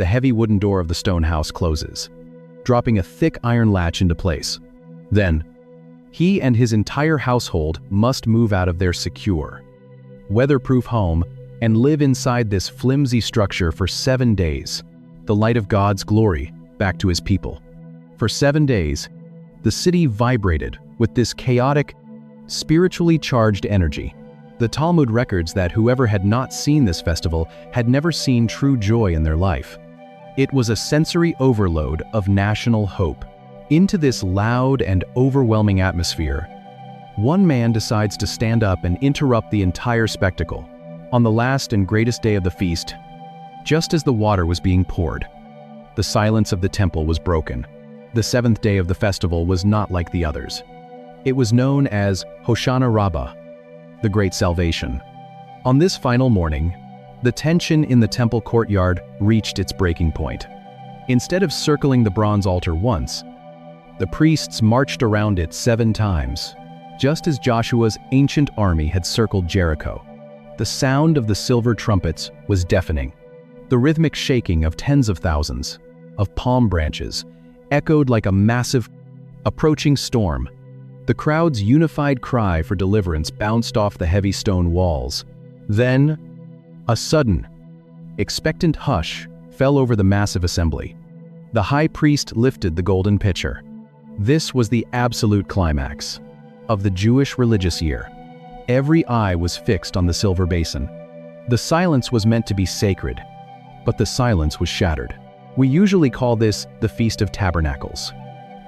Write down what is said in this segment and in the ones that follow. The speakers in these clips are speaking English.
the heavy wooden door of the stone house closes, dropping a thick iron latch into place. Then, he and his entire household must move out of their secure, weatherproof home and live inside this flimsy structure for 7 days, the light of God's glory back to his people. For 7 days, the city vibrated with this chaotic, spiritually charged energy. The Talmud records that whoever had not seen this festival had never seen true joy in their life. It was a sensory overload of national hope. Into this loud and overwhelming atmosphere, one man decides to stand up and interrupt the entire spectacle. On the last and greatest day of the feast, just as the water was being poured, the silence of the temple was broken. The seventh day of the festival was not like the others. It was known as Hoshana Rabbah, the Great Salvation. On this final morning, the tension in the temple courtyard reached its breaking point. Instead of circling the bronze altar once, the priests marched around it 7 times, just as Joshua's ancient army had circled Jericho. The sound of the silver trumpets was deafening. The rhythmic shaking of tens of thousands of palm branches echoed like a massive, approaching storm. The crowd's unified cry for deliverance bounced off the heavy stone walls. Then, a sudden, expectant hush fell over the massive assembly. The high priest lifted the golden pitcher. This was the absolute climax of the Jewish religious year. Every eye was fixed on the silver basin. The silence was meant to be sacred, but the silence was shattered. We usually call this the Feast of Tabernacles.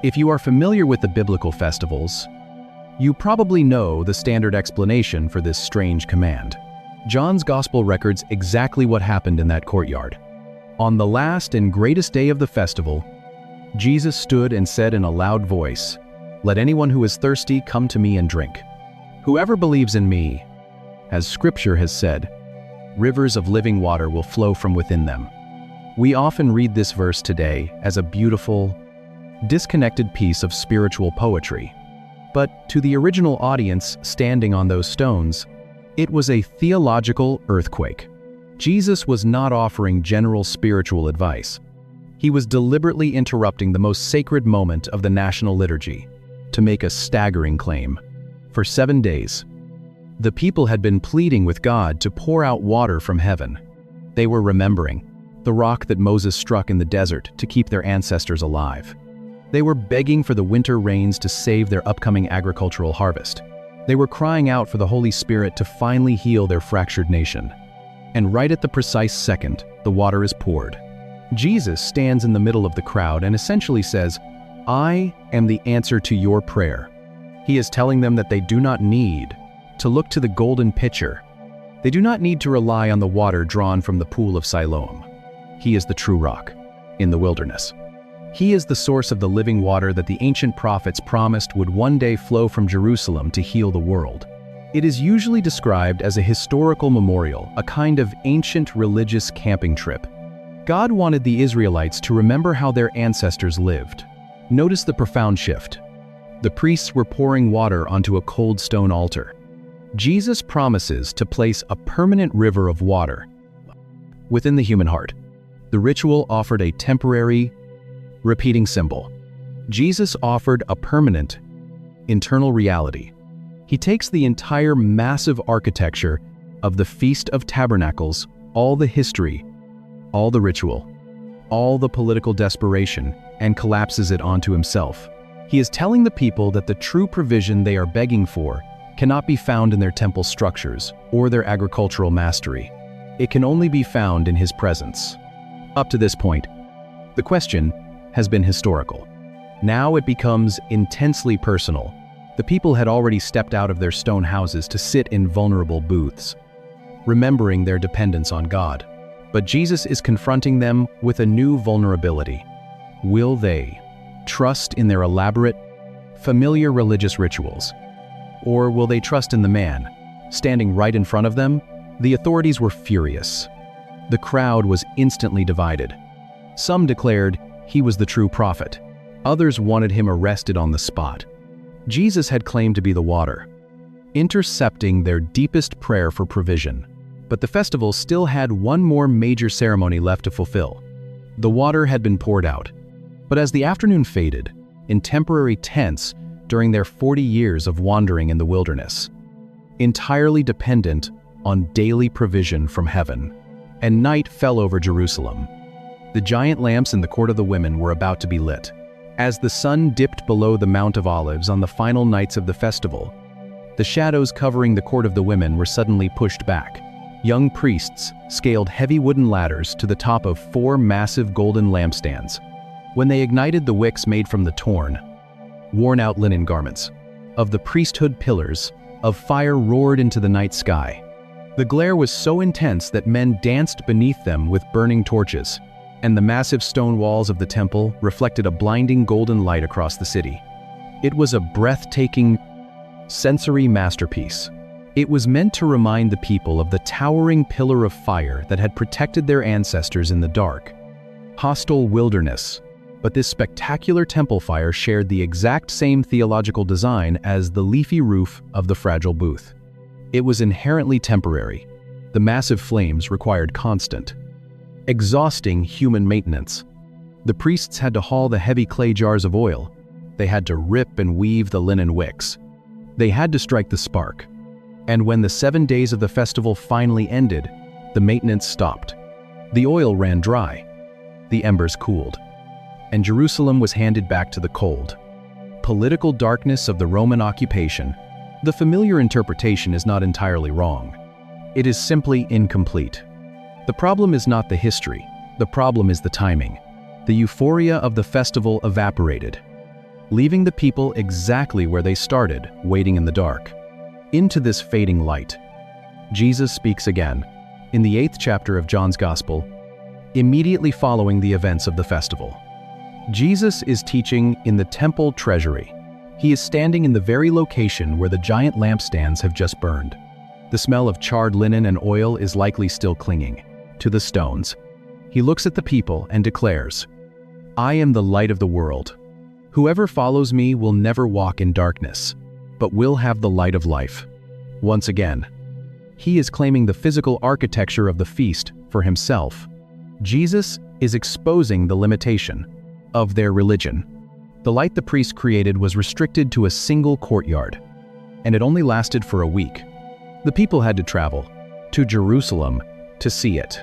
If you are familiar with the biblical festivals, you probably know the standard explanation for this strange command. John's Gospel records exactly what happened in that courtyard. On the last and greatest day of the festival, Jesus stood and said in a loud voice, "Let anyone who is thirsty come to me and drink. Whoever believes in me, as Scripture has said, rivers of living water will flow from within them." We often read this verse today as a beautiful, disconnected piece of spiritual poetry. But to the original audience standing on those stones, it was a theological earthquake. Jesus was not offering general spiritual advice. He was deliberately interrupting the most sacred moment of the national liturgy to make a staggering claim. For 7 days, the people had been pleading with God to pour out water from heaven. They were remembering the rock that Moses struck in the desert to keep their ancestors alive. They were begging for the winter rains to save their upcoming agricultural harvest. They were crying out for the Holy Spirit to finally heal their fractured nation. And right at the precise second, the water is poured. Jesus stands in the middle of the crowd and essentially says, "I am the answer to your prayer." He is telling them that they do not need to look to the golden pitcher. They do not need to rely on the water drawn from the pool of Siloam. He is the true rock in the wilderness. He is the source of the living water that the ancient prophets promised would one day flow from Jerusalem to heal the world. It is usually described as a historical memorial, a kind of ancient religious camping trip. God wanted the Israelites to remember how their ancestors lived. Notice the profound shift. The priests were pouring water onto a cold stone altar. Jesus promises to place a permanent river of water within the human heart. The ritual offered a temporary, repeating symbol. Jesus offered a permanent, internal reality. He takes the entire massive architecture of the Feast of Tabernacles, all the history, all the ritual, all the political desperation, and collapses it onto himself. He is telling the people that the true provision they are begging for cannot be found in their temple structures or their agricultural mastery. It can only be found in his presence. Up to this point, the question has been historical. Now it becomes intensely personal. The people had already stepped out of their stone houses to sit in vulnerable booths, remembering their dependence on God. But Jesus is confronting them with a new vulnerability. Will they trust in their elaborate, familiar religious rituals? Or will they trust in the man, standing right in front of them? The authorities were furious. The crowd was instantly divided. Some declared he was the true prophet. Others wanted him arrested on the spot. Jesus had claimed to be the water, intercepting their deepest prayer for provision. But the festival still had one more major ceremony left to fulfill. The water had been poured out, but as the afternoon faded, in temporary tents during their 40 years of wandering in the wilderness, entirely dependent on daily provision from heaven, and night fell over Jerusalem. The giant lamps in the court of the women were about to be lit. As the sun dipped below the Mount of Olives on the final nights of the festival, the shadows covering the court of the women were suddenly pushed back. Young priests scaled heavy wooden ladders to the top of 4 massive golden lampstands. When they ignited the wicks made from the torn, worn-out linen garments of the priesthood pillars, of fire roared into the night sky. The glare was so intense that men danced beneath them with burning torches, and the massive stone walls of the temple reflected a blinding golden light across the city. It was a breathtaking, sensory masterpiece. It was meant to remind the people of the towering pillar of fire that had protected their ancestors in the dark, hostile wilderness. But this spectacular temple fire shared the exact same theological design as the leafy roof of the fragile booth. It was inherently temporary. The massive flames required constant, exhausting human maintenance. The priests had to haul the heavy clay jars of oil. They had to rip and weave the linen wicks. They had to strike the spark. And when the 7 days of the festival finally ended, the maintenance stopped. The oil ran dry. The embers cooled. And Jerusalem was handed back to the cold, political darkness of the Roman occupation. The familiar interpretation is not entirely wrong. It is simply incomplete. The problem is not the history. The problem is the timing. The euphoria of the festival evaporated, leaving the people exactly where they started, waiting in the dark. Into this fading light, Jesus speaks again, in the 8th chapter of John's Gospel, immediately following the events of the festival. Jesus is teaching in the temple treasury. He is standing in the very location where the giant lampstands have just burned. The smell of charred linen and oil is likely still clinging to the stones. He looks at the people and declares, "I am the light of the world. Whoever follows me will never walk in darkness, but will have the light of life." Once again, he is claiming the physical architecture of the feast for himself. Jesus is exposing the limitation of their religion. The light the priests created was restricted to a single courtyard, and it only lasted for a week. The people had to travel to Jerusalem to see it,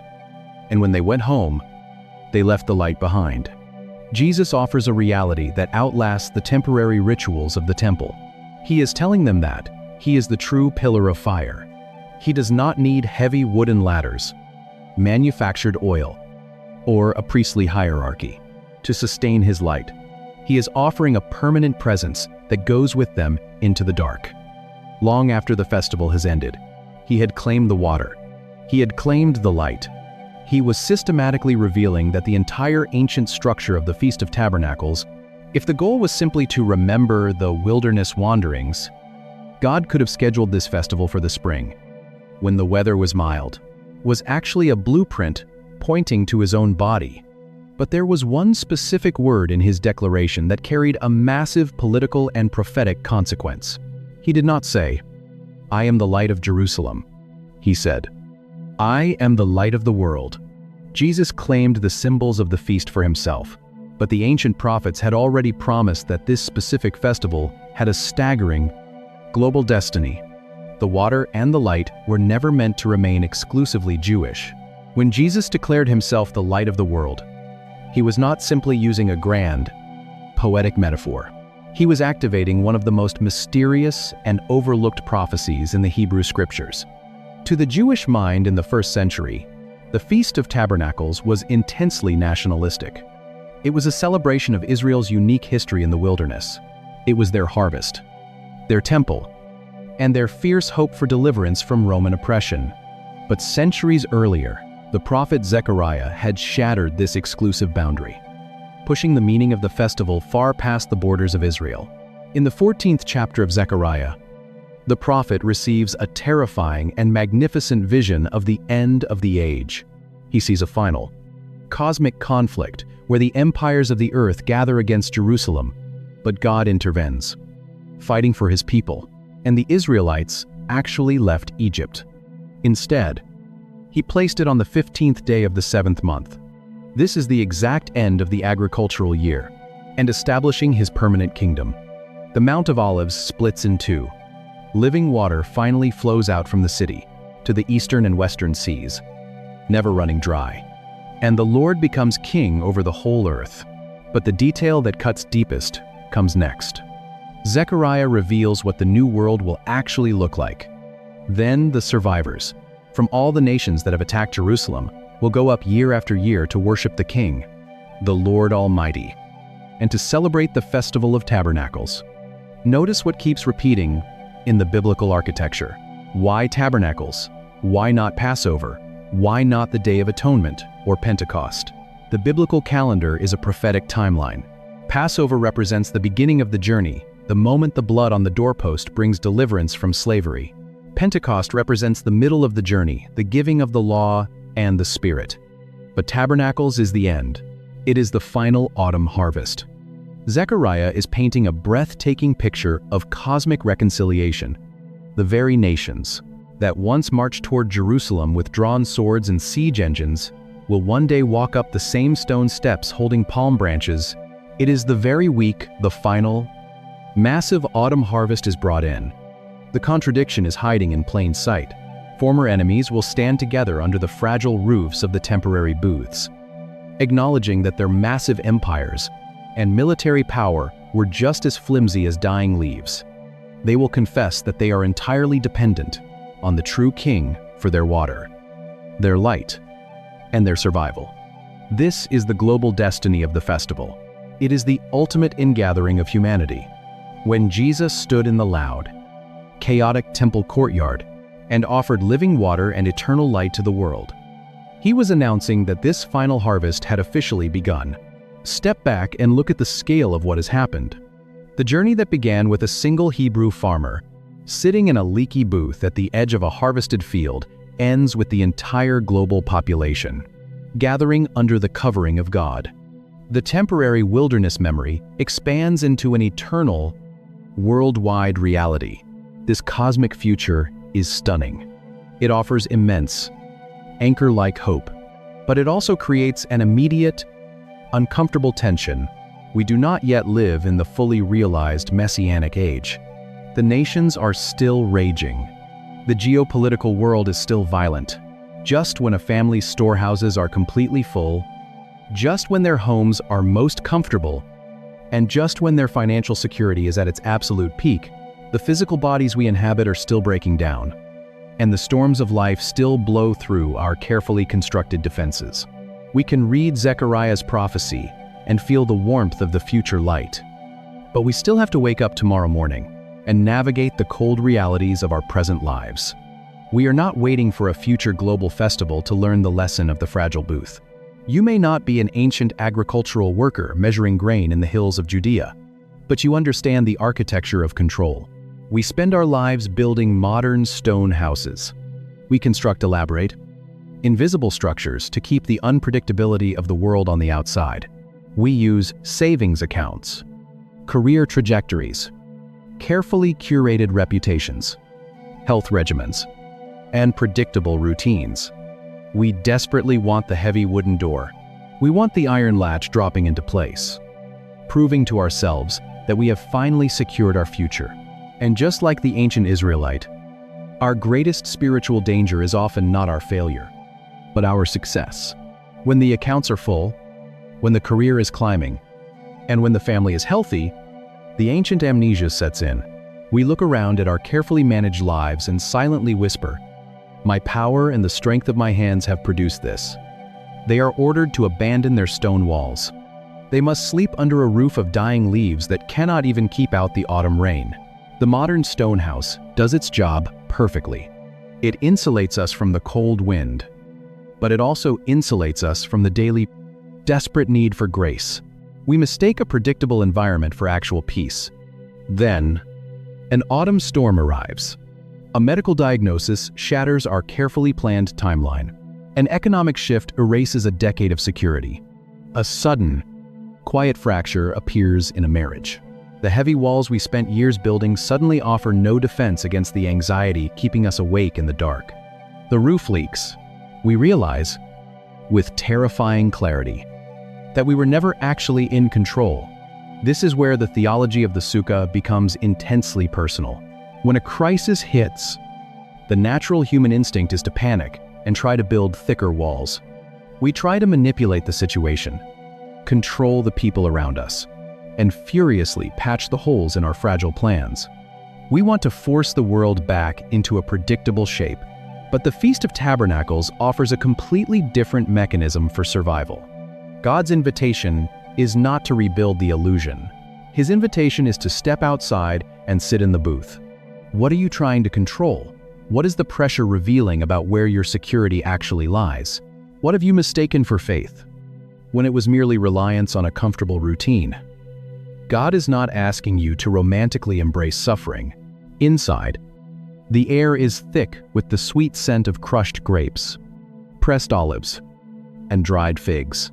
and when they went home, they left the light behind. Jesus offers a reality that outlasts the temporary rituals of the temple. He is telling them that he is the true pillar of fire. He does not need heavy wooden ladders, manufactured oil, or a priestly hierarchy to sustain his light. He is offering a permanent presence that goes with them into the dark. Long after the festival has ended, he had claimed the water. He had claimed the light. He was systematically revealing that the entire ancient structure of the Feast of Tabernacles, if the goal was simply to remember the wilderness wanderings, God could have scheduled this festival for the spring, when the weather was mild, was actually a blueprint pointing to his own body. But there was one specific word in his declaration that carried a massive political and prophetic consequence. He did not say, "I am the light of Jerusalem." He said, "I am the light of the world." Jesus claimed the symbols of the feast for himself, but the ancient prophets had already promised that this specific festival had a staggering global destiny. The water and the light were never meant to remain exclusively Jewish. When Jesus declared himself the light of the world, he was not simply using a grand, poetic metaphor. He was activating one of the most mysterious and overlooked prophecies in the Hebrew Scriptures. To the Jewish mind in the 1st century, the Feast of Tabernacles was intensely nationalistic. It was a celebration of Israel's unique history in the wilderness. It was their harvest, their temple, and their fierce hope for deliverance from Roman oppression. But centuries earlier, the prophet Zechariah had shattered this exclusive boundary, pushing the meaning of the festival far past the borders of Israel. In the 14th chapter of Zechariah, the prophet receives a terrifying and magnificent vision of the end of the age. He sees a final, cosmic conflict where the empires of the earth gather against Jerusalem, but God intervenes, fighting for his people, and the Israelites actually left Egypt. Instead, he placed it on the 15th day of the 7th month, This is the exact end of the agricultural year, and establishing his permanent kingdom. The Mount of Olives splits in two. Living water finally flows out from the city to the eastern and western seas, never running dry. And the Lord becomes king over the whole earth. But the detail that cuts deepest comes next. Zechariah reveals what the new world will actually look like. Then the survivors, from all the nations that have attacked Jerusalem, will go up year after year to worship the King, the Lord Almighty, and to celebrate the Festival of Tabernacles. Notice what keeps repeating in the biblical architecture. Why Tabernacles? Why not Passover? Why not the Day of Atonement or Pentecost? The biblical calendar is a prophetic timeline. Passover represents the beginning of the journey, the moment the blood on the doorpost brings deliverance from slavery. Pentecost represents the middle of the journey, the giving of the law and the Spirit. But Tabernacles is the end. It is the final autumn harvest. Zechariah is painting a breathtaking picture of cosmic reconciliation. The very nations that once marched toward Jerusalem with drawn swords and siege engines will one day walk up the same stone steps holding palm branches. It is the very week the final, massive autumn harvest is brought in. The contradiction is hiding in plain sight. Former enemies will stand together under the fragile roofs of the temporary booths, acknowledging that their massive empires and military power were just as flimsy as dying leaves. They will confess that they are entirely dependent on the true King for their water, their light, and their survival. This is the global destiny of the festival. It is the ultimate ingathering of humanity. When Jesus stood in the loud, chaotic temple courtyard and offered living water and eternal light to the world, he was announcing that this final harvest had officially begun. Step back and look at the scale of what has happened. The journey that began with a single Hebrew farmer sitting in a leaky booth at the edge of a harvested field ends with the entire global population gathering under the covering of God. The temporary wilderness memory expands into an eternal, worldwide reality. This cosmic future is stunning. It offers immense, anchor-like hope, but it also creates an immediate, uncomfortable tension. We do not yet live in the fully realized Messianic age. The nations are still raging. The geopolitical world is still violent. Just when a family's storehouses are completely full, just when their homes are most comfortable, and just when their financial security is at its absolute peak, the physical bodies we inhabit are still breaking down, and the storms of life still blow through our carefully constructed defenses. We can read Zechariah's prophecy and feel the warmth of the future light. But we still have to wake up tomorrow morning and navigate the cold realities of our present lives. We are not waiting for a future global festival to learn the lesson of the fragile booth. You may not be an ancient agricultural worker measuring grain in the hills of Judea, but you understand the architecture of control. We spend our lives building modern stone houses. We construct elaborate, invisible structures to keep the unpredictability of the world on the outside. We use savings accounts, career trajectories, carefully curated reputations, health regimens, and predictable routines. We desperately want the heavy wooden door. We want the iron latch dropping into place, proving to ourselves that we have finally secured our future. And just like the ancient Israelite, our greatest spiritual danger is often not our failure, but our success. When the accounts are full, when the career is climbing, and when the family is healthy, the ancient amnesia sets in. We look around at our carefully managed lives and silently whisper, "My power and the strength of my hands have produced this." They are ordered to abandon their stone walls. They must sleep under a roof of dying leaves that cannot even keep out the autumn rain. The modern stone house does its job perfectly. It insulates us from the cold wind, but it also insulates us from the daily, desperate need for grace. We mistake a predictable environment for actual peace. Then, an autumn storm arrives. A medical diagnosis shatters our carefully planned timeline. An economic shift erases a decade of security. A sudden, quiet fracture appears in a marriage. The heavy walls we spent years building suddenly offer no defense against the anxiety keeping us awake in the dark. The roof leaks. We realize with terrifying clarity, that we were never actually in control. This is where the theology of the Sukkah becomes intensely personal. When a crisis hits, the natural human instinct is to panic and try to build thicker walls. We try to manipulate the situation, control the people around us, and furiously patch the holes in our fragile plans. We want to force the world back into a predictable shape, but the Feast of Tabernacles offers a completely different mechanism for survival. God's invitation is not to rebuild the illusion. His invitation is to step outside and sit in the booth. What are you trying to control? What is the pressure revealing about where your security actually lies? What have you mistaken for faith, when it was merely reliance on a comfortable routine? God is not asking you to romantically embrace suffering. Inside, the air is thick with the sweet scent of crushed grapes, pressed olives, and dried figs.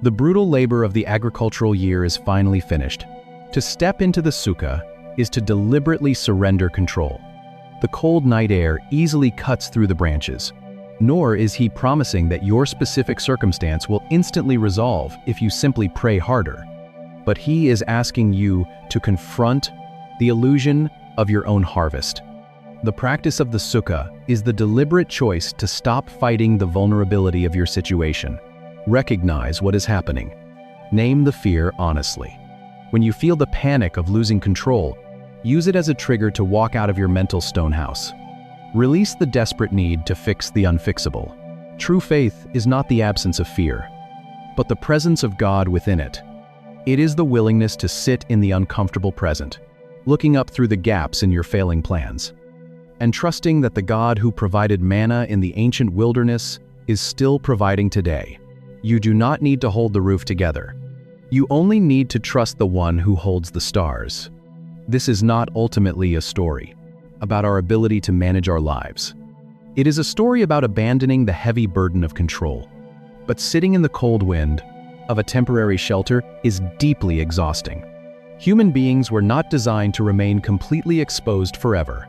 The brutal labor of the agricultural year is finally finished. To step into the Sukkah is to deliberately surrender control. The cold night air easily cuts through the branches, nor is he promising that your specific circumstance will instantly resolve if you simply pray harder. But he is asking you to confront the illusion of your own harvest. The practice of the Sukkah is the deliberate choice to stop fighting the vulnerability of your situation. Recognize what is happening. Name the fear honestly. When you feel the panic of losing control, use it as a trigger to walk out of your mental stonehouse. Release the desperate need to fix the unfixable. True faith is not the absence of fear, but the presence of God within it. It is the willingness to sit in the uncomfortable present, looking up through the gaps in your failing plans, and trusting that the God who provided manna in the ancient wilderness is still providing today. You do not need to hold the roof together. You only need to trust the one who holds the stars. This is not ultimately a story about our ability to manage our lives. It is a story about abandoning the heavy burden of control. But sitting in the cold wind of a temporary shelter is deeply exhausting. Human beings were not designed to remain completely exposed forever.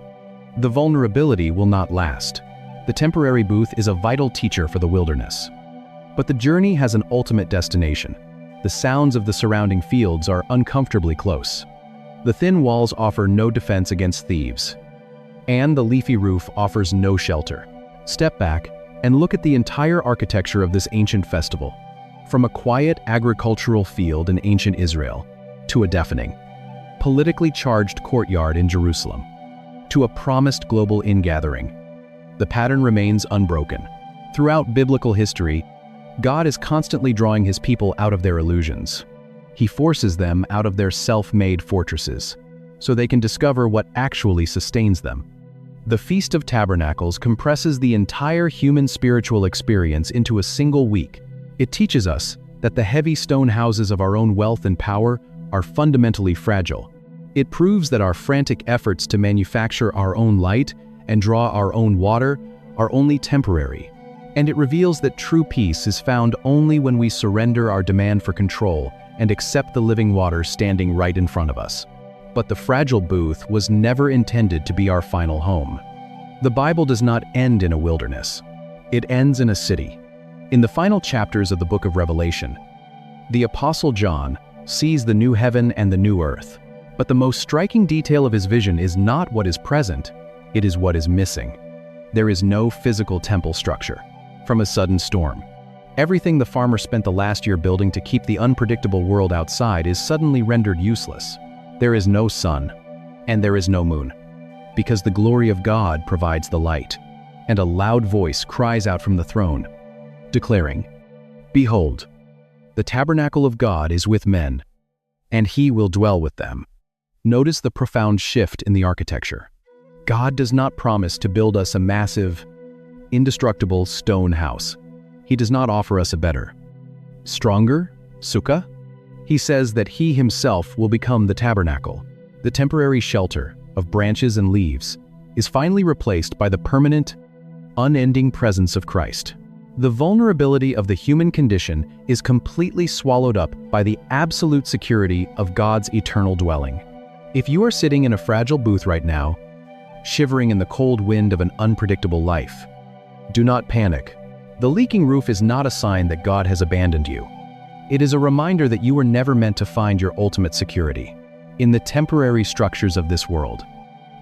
The vulnerability will not last. The temporary booth is a vital teacher for the wilderness. But the journey has an ultimate destination. The sounds of the surrounding fields are uncomfortably close. The thin walls offer no defense against thieves, and the leafy roof offers no shelter. Step back and look at the entire architecture of this ancient festival, from a quiet agricultural field in ancient Israel to a deafening, politically charged courtyard in Jerusalem, to a promised global ingathering. The pattern remains unbroken. Throughout biblical history, God is constantly drawing his people out of their illusions. He forces them out of their self-made fortresses, so they can discover what actually sustains them. The Feast of Tabernacles compresses the entire human spiritual experience into a single week. It teaches us that the heavy stone houses of our own wealth and power are fundamentally fragile. It proves that our frantic efforts to manufacture our own light and draw our own water are only temporary. And it reveals that true peace is found only when we surrender our demand for control and accept the living water standing right in front of us. But the fragile booth was never intended to be our final home. The Bible does not end in a wilderness. It ends in a city. In the final chapters of the book of Revelation, the Apostle John sees the new heaven and the new earth. But the most striking detail of his vision is not what is present, it is what is missing. There is no physical temple structure. From a sudden storm, everything the farmer spent the last year building to keep the unpredictable world outside is suddenly rendered useless. There is no sun, and there is no moon, because the glory of God provides the light, and a loud voice cries out from the throne, declaring, "Behold, the tabernacle of God is with men, and he will dwell with them." Notice the profound shift in the architecture. God does not promise to build us a massive, indestructible stone house. He does not offer us a better, stronger sukkah. He says that he himself will become the tabernacle. The temporary shelter of branches and leaves is finally replaced by the permanent, unending presence of Christ. The vulnerability of the human condition is completely swallowed up by the absolute security of God's eternal dwelling. If you are sitting in a fragile booth right now, shivering in the cold wind of an unpredictable life, do not panic. The leaking roof is not a sign that God has abandoned you. It is a reminder that you were never meant to find your ultimate security in the temporary structures of this world.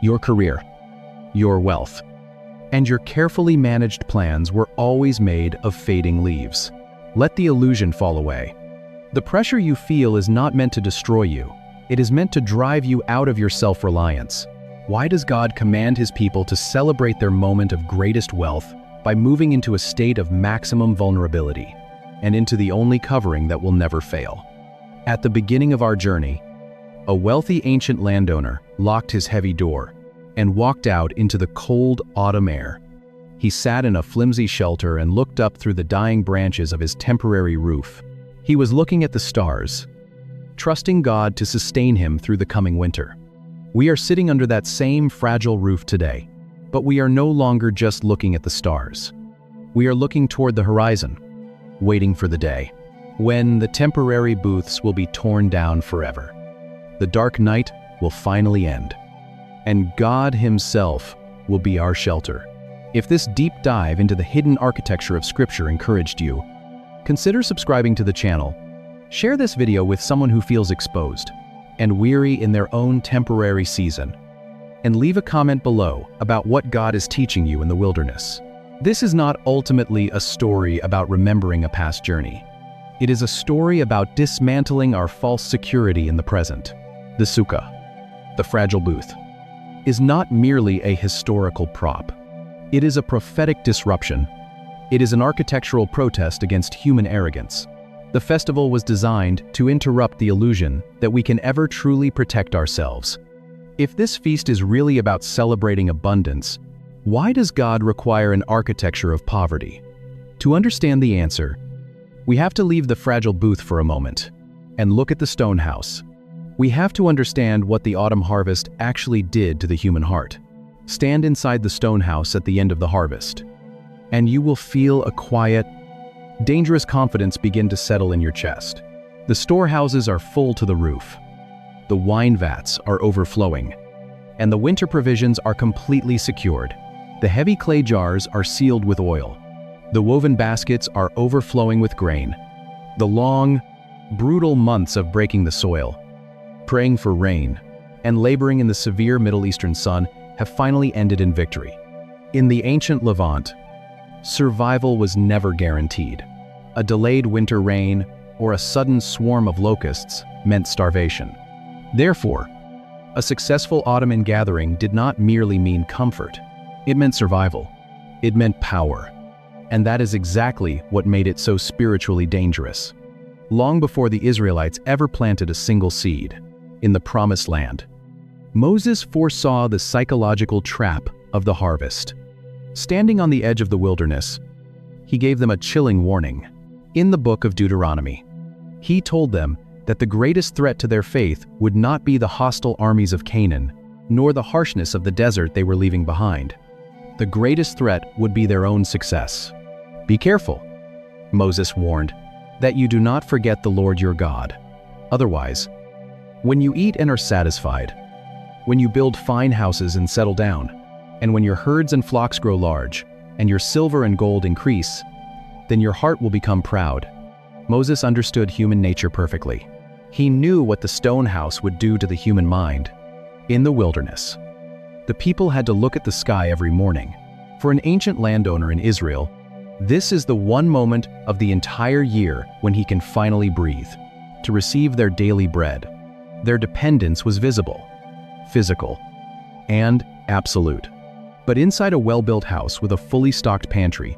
Your career, your wealth, and your carefully managed plans were always made of fading leaves. Let the illusion fall away. The pressure you feel is not meant to destroy you. It is meant to drive you out of your self-reliance. Why does God command His people to celebrate their moment of greatest wealth by moving into a state of maximum vulnerability and into the only covering that will never fail? At the beginning of our journey, a wealthy ancient landowner locked his heavy door and walked out into the cold autumn air. He sat in a flimsy shelter and looked up through the dying branches of his temporary roof. He was looking at the stars, trusting God to sustain him through the coming winter. We are sitting under that same fragile roof today, but we are no longer just looking at the stars. We are looking toward the horizon, waiting for the day when the temporary booths will be torn down forever. The dark night will finally end, and God Himself will be our shelter. If this deep dive into the hidden architecture of Scripture encouraged you, consider subscribing to the channel. Share this video with someone who feels exposed and weary in their own temporary season, and leave a comment below about what God is teaching you in the wilderness. This is not ultimately a story about remembering a past journey. It is a story about dismantling our false security in the present. The Sukkot, the fragile booth, is not merely a historical prop. It is a prophetic disruption. It is an architectural protest against human arrogance. The festival was designed to interrupt the illusion that we can ever truly protect ourselves. If this feast is really about celebrating abundance, why does God require an architecture of poverty? To understand the answer, we have to leave the fragile booth for a moment and look at the stone house. We have to understand what the autumn harvest actually did to the human heart. Stand inside the stone house at the end of the harvest, and you will feel a quiet, dangerous confidence begin to settle in your chest. The storehouses are full to the roof. The wine vats are overflowing, and the winter provisions are completely secured. The heavy clay jars are sealed with oil. The woven baskets are overflowing with grain. The long, brutal months of breaking the soil, praying for rain, and laboring in the severe Middle Eastern sun have finally ended in victory. In the ancient Levant, survival was never guaranteed. A delayed winter rain or a sudden swarm of locusts meant starvation. Therefore, a successful autumn gathering did not merely mean comfort. It meant survival. It meant power. And that is exactly what made it so spiritually dangerous. Long before the Israelites ever planted a single seed in the Promised Land, Moses foresaw the psychological trap of the harvest. Standing on the edge of the wilderness, he gave them a chilling warning. In the book of Deuteronomy, he told them that the greatest threat to their faith would not be the hostile armies of Canaan, nor the harshness of the desert they were leaving behind. The greatest threat would be their own success. Be careful, Moses warned, that you do not forget the Lord your God. Otherwise, when you eat and are satisfied, when you build fine houses and settle down, and when your herds and flocks grow large, and your silver and gold increase, then your heart will become proud. Moses understood human nature perfectly. He knew what the stone house would do to the human mind. In the wilderness, the people had to look at the sky every morning. For an ancient landowner in Israel, this is the one moment of the entire year when he can finally breathe, to receive their daily bread. Their dependence was visible, physical, and absolute. But inside a well-built house with a fully stocked pantry,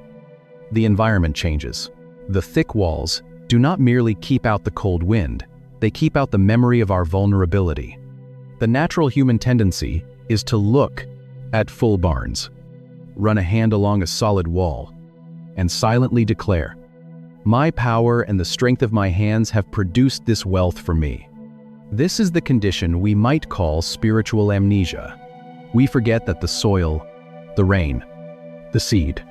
the environment changes. The thick walls do not merely keep out the cold wind, they keep out the memory of our vulnerability. The natural human tendency is to look at full barns, run a hand along a solid wall, and silently declare, "My power and the strength of my hands have produced this wealth for me." This is the condition we might call spiritual amnesia. We forget that the soil, the rain, the seed,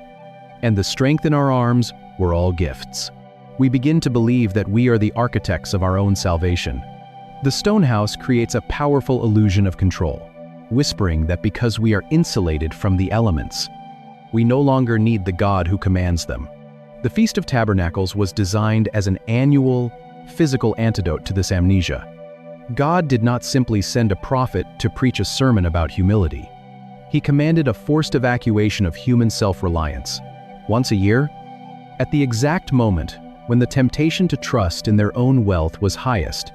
and the strength in our arms were all gifts. We begin to believe that we are the architects of our own salvation. The stone house creates a powerful illusion of control, whispering that because we are insulated from the elements, we no longer need the God who commands them. The Feast of Tabernacles was designed as an annual, physical antidote to this amnesia. God did not simply send a prophet to preach a sermon about humility. He commanded a forced evacuation of human self-reliance. Once a year, at the exact moment when the temptation to trust in their own wealth was highest,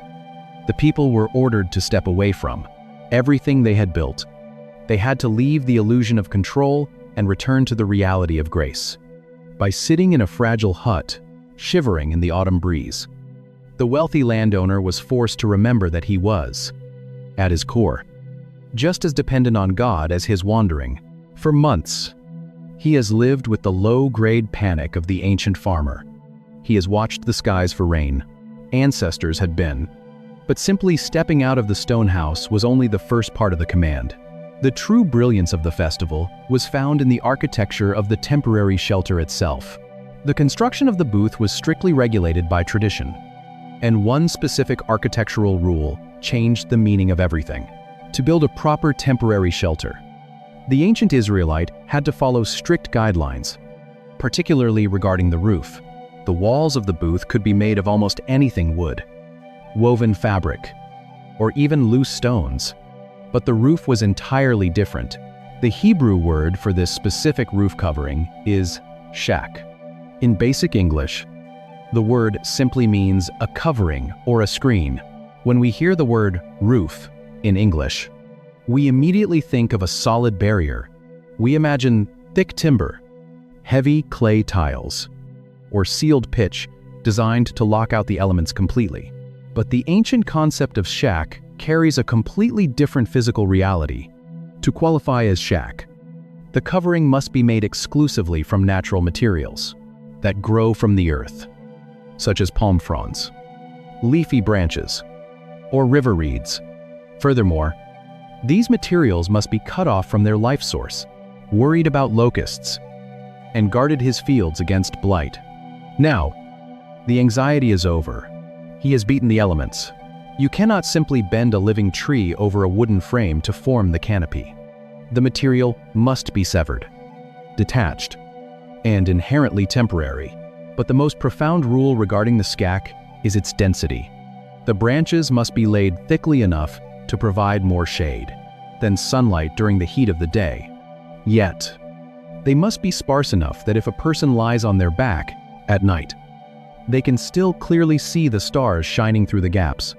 the people were ordered to step away from everything they had built. They had to leave the illusion of control and return to the reality of grace. By sitting in a fragile hut, shivering in the autumn breeze, the wealthy landowner was forced to remember that he was, at his core, just as dependent on God as his wandering. For months, he has lived with the low-grade panic of the ancient farmer. He has watched the skies for rain. Ancestors had been. But simply stepping out of the stone house was only the first part of the command. The true brilliance of the festival was found in the architecture of the temporary shelter itself. The construction of the booth was strictly regulated by tradition, and one specific architectural rule changed the meaning of everything. To build a proper temporary shelter, the ancient Israelite had to follow strict guidelines, particularly regarding the roof. The walls of the booth could be made of almost anything: wood, woven fabric, or even loose stones. But the roof was entirely different. The Hebrew word for this specific roof covering is shak. In basic English, the word simply means a covering or a screen. When we hear the word roof in English, we immediately think of a solid barrier. We imagine thick timber, heavy clay tiles, or sealed pitch designed to lock out the elements completely. But the ancient concept of shak carries a completely different physical reality. To qualify as shak, the covering must be made exclusively from natural materials that grow from the earth, such as palm fronds, leafy branches, or river reeds. Furthermore, these materials must be cut off from their life source, worried about locusts, and guarded his fields against blight. Now, the anxiety is over. He has beaten the elements. You cannot simply bend a living tree over a wooden frame to form the canopy. The material must be severed, detached, and inherently temporary. But the most profound rule regarding the skak is its density. The branches must be laid thickly enough to provide more shade than sunlight during the heat of the day. Yet, they must be sparse enough that if a person lies on their back at night, they can still clearly see the stars shining through the gaps.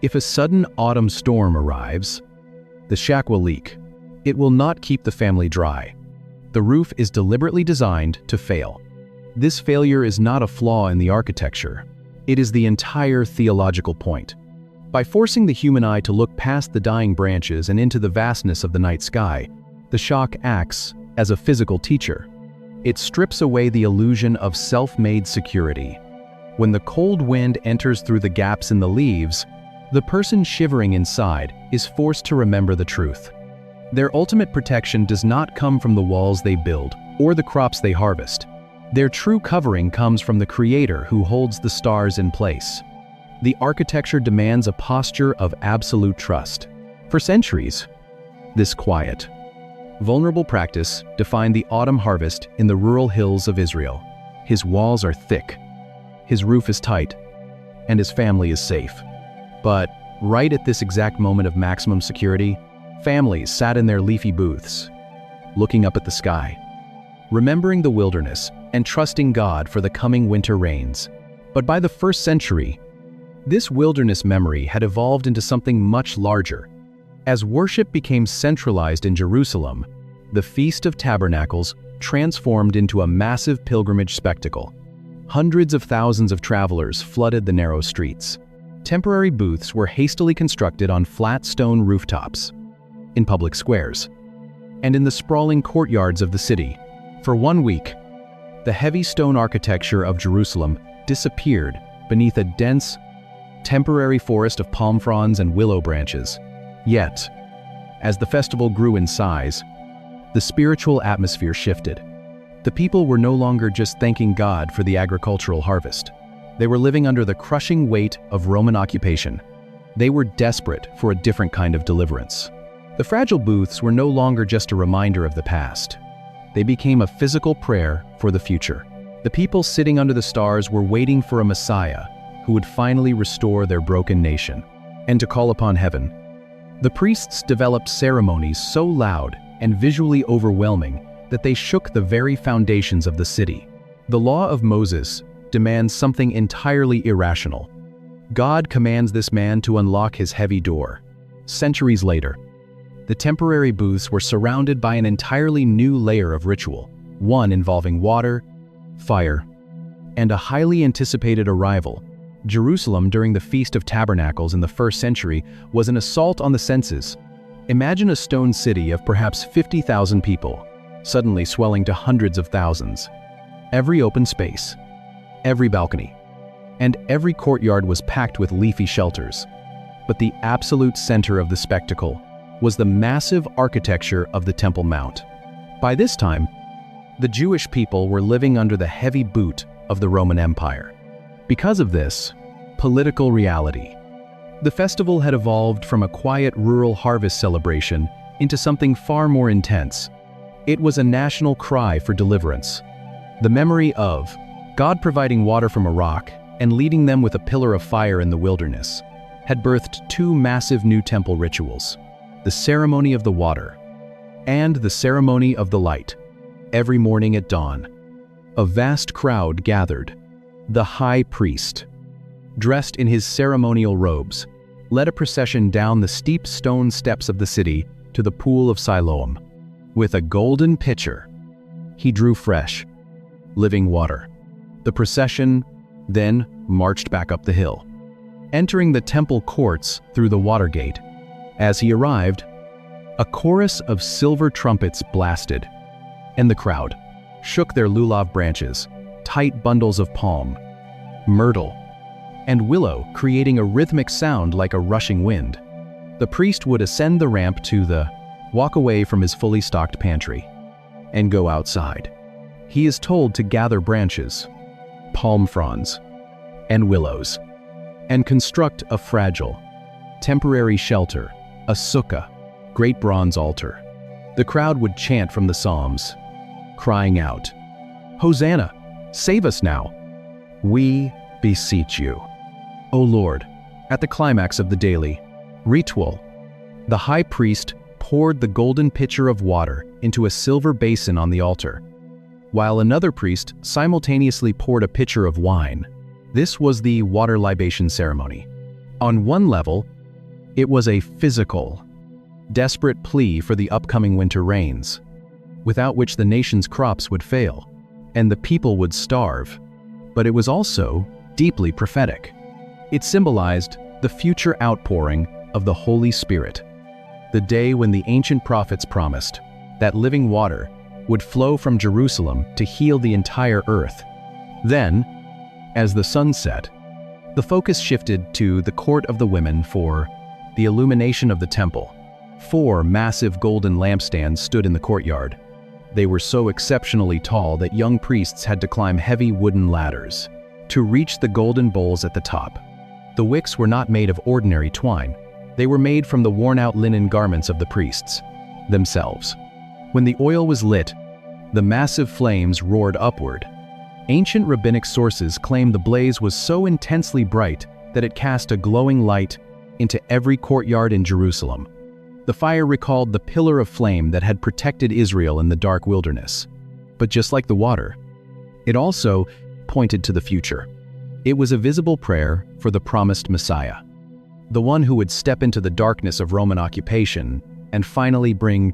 If a sudden autumn storm arrives, the shack will leak. It will not keep the family dry. The roof is deliberately designed to fail. This failure is not a flaw in the architecture. It is the entire theological point. By forcing the human eye to look past the dying branches and into the vastness of the night sky, the shack acts as a physical teacher. It strips away the illusion of self-made security. When the cold wind enters through the gaps in the leaves, the person shivering inside is forced to remember the truth. Their ultimate protection does not come from the walls they build or the crops they harvest. Their true covering comes from the Creator who holds the stars in place. The architecture demands a posture of absolute trust. For centuries, this quiet, vulnerable practice defined the autumn harvest in the rural hills of Israel. His walls are thick, his roof is tight, and his family is safe. But right at this exact moment of maximum security, families sat in their leafy booths, looking up at the sky, remembering the wilderness and trusting God for the coming winter rains. But by the 1st century, this wilderness memory had evolved into something much larger. As worship became centralized in Jerusalem, the Feast of Tabernacles transformed into a massive pilgrimage spectacle. Hundreds of thousands of travelers flooded the narrow streets. Temporary booths were hastily constructed on flat stone rooftops, in public squares, and in the sprawling courtyards of the city. For 1 week, the heavy stone architecture of Jerusalem disappeared beneath a dense, temporary forest of palm fronds and willow branches. Yet, as the festival grew in size, the spiritual atmosphere shifted. The people were no longer just thanking God for the agricultural harvest. They were living under the crushing weight of Roman occupation. They were desperate for a different kind of deliverance. The fragile booths were no longer just a reminder of the past. They became a physical prayer for the future. The people sitting under the stars were waiting for a Messiah who would finally restore their broken nation, and to call upon heaven. The priests developed ceremonies so loud and visually overwhelming that they shook the very foundations of the city. The law of Moses demands something entirely irrational. God commands this man to unlock his heavy door. Centuries later, the temporary booths were surrounded by an entirely new layer of ritual, one involving water, fire, and a highly anticipated arrival. Jerusalem during the Feast of Tabernacles in the 1st century was an assault on the senses. Imagine a stone city of perhaps 50,000 people, suddenly swelling to hundreds of thousands. Every open space, every balcony, and every courtyard was packed with leafy shelters. But the absolute center of the spectacle was the massive architecture of the Temple Mount. By this time, the Jewish people were living under the heavy boot of the Roman Empire. Because of this political reality, the festival had evolved from a quiet rural harvest celebration into something far more intense. It was a national cry for deliverance. The memory of God providing water from a rock and leading them with a pillar of fire in the wilderness had birthed two massive new temple rituals: the ceremony of the water and the ceremony of the light. Every morning at dawn, a vast crowd gathered. The high priest, dressed in his ceremonial robes, led a procession down the steep stone steps of the city to the pool of Siloam. With a golden pitcher, he drew fresh, living water. The procession then marched back up the hill, entering the temple courts through the water gate. As he arrived, a chorus of silver trumpets blasted, and the crowd shook their lulav branches, tight bundles of palm, myrtle, and willow, creating a rhythmic sound like a rushing wind. The priest would ascend the ramp walk away from his fully stocked pantry, and go outside. He is told to gather branches, palm fronds, and willows, and construct a fragile, temporary shelter, a sukkah, great bronze altar. The crowd would chant from the Psalms, crying out, "Hosanna, save us now! We beseech you, O Lord." At the climax of the daily ritual, the high priest poured the golden pitcher of water into a silver basin on the altar, while another priest simultaneously poured a pitcher of wine. This was the water libation ceremony. On one level, it was a physical, desperate plea for the upcoming winter rains, without which the nation's crops would fail, and the people would starve. But it was also deeply prophetic. It symbolized the future outpouring of the Holy Spirit, the day when the ancient prophets promised that living water would flow from Jerusalem to heal the entire earth. Then, as the sun set, the focus shifted to the court of the women for the illumination of the temple. 4 massive golden lampstands stood in the courtyard. They were so exceptionally tall that young priests had to climb heavy wooden ladders to reach the golden bowls at the top. The wicks were not made of ordinary twine. They were made from the worn-out linen garments of the priests themselves. When the oil was lit, the massive flames roared upward. Ancient rabbinic sources claim the blaze was so intensely bright that it cast a glowing light into every courtyard in Jerusalem. The fire recalled the pillar of flame that had protected Israel in the dark wilderness. But just like the water, it also pointed to the future. It was a visible prayer for the promised Messiah, the one who would step into the darkness of Roman occupation and finally bring